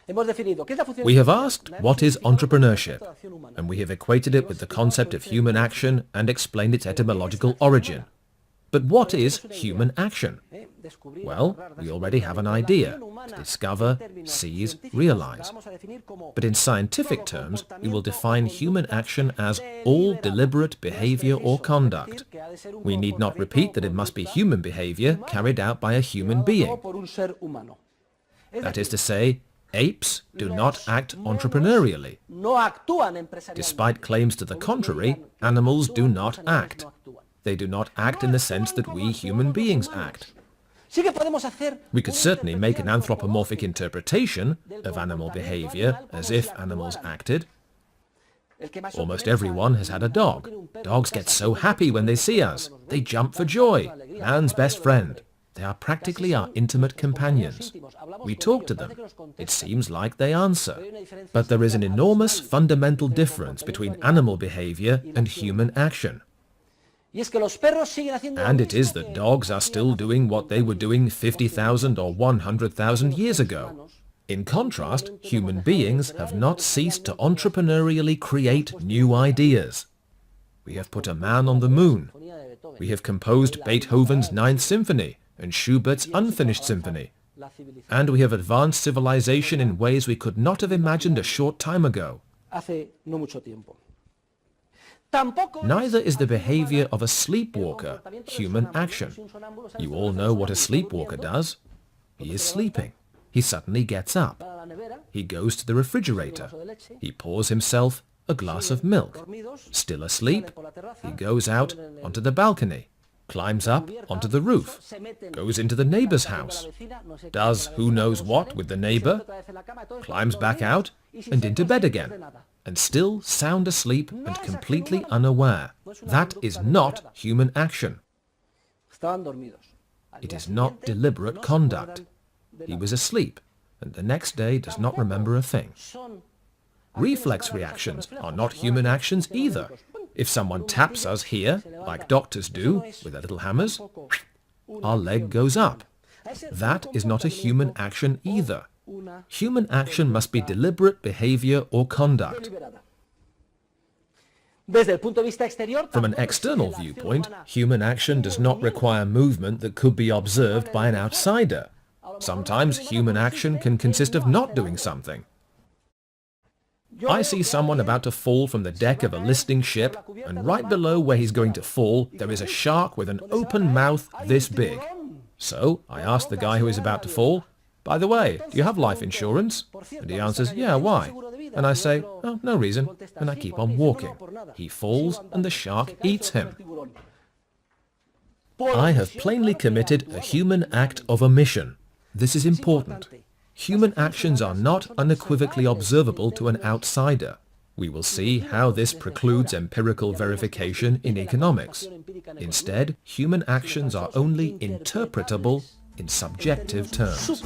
We have asked what is entrepreneurship, and we have equated it with the concept of human action and explained its etymological origin. But what is human action? Well, we already have an idea: to discover, seize, realize. But in scientific terms, we will define human action as all deliberate behavior or conduct. We need not repeat that it must be human behavior carried out by a human being. That is to say, apes do not act entrepreneurially. Despite claims to the contrary, animals do not act. They do not act in the sense that we human beings act. We could certainly make an anthropomorphic interpretation of animal behavior as if animals acted. Almost everyone has had a dog. Dogs get so happy when they see us. They jump for joy. Man's best friend. They are practically our intimate companions. We talk to them. It seems like they answer. But there is an enormous fundamental difference between animal behavior and human action. And it is that dogs are still doing what they were doing 50,000 or 100,000 years ago. In contrast, human beings have not ceased to entrepreneurially create new ideas. We have put a man on the moon. We have composed Beethoven's Ninth Symphony and Schubert's Unfinished Symphony. And we have advanced civilization in ways we could not have imagined a short time ago. Neither is the behavior of a sleepwalker human action. You all know what a sleepwalker does. He is sleeping. He suddenly gets up. He goes to the refrigerator. He pours himself a glass of milk. Still asleep, he goes out onto the balcony, climbs up onto the roof, goes into the neighbor's house, does who knows what with the neighbor, climbs back out and into bed again, and still sound asleep and completely unaware. That is not human action. It is not deliberate conduct. He was asleep, and the next day does not remember a thing. Reflex reactions are not human actions either. If someone taps us here, like doctors do, with their little hammers, our leg goes up. That is not a human action either. Human action must be deliberate behavior or conduct. From an external viewpoint, human action does not require movement that could be observed by an outsider. Sometimes human action can consist of not doing something. I see someone about to fall from the deck of a listing ship, and right below where he's going to fall, there is a shark with an open mouth this big. So I ask the guy who is about to fall, "By the way, do you have life insurance?" And he answers, "Yeah, why?" And I say, "Oh, no reason," and I keep on walking. He falls, and the shark eats him. I have plainly committed a human act of omission. This is important. Human actions are not unequivocally observable to an outsider. We will see how this precludes empirical verification in economics. Instead, human actions are only interpretable in subjective terms.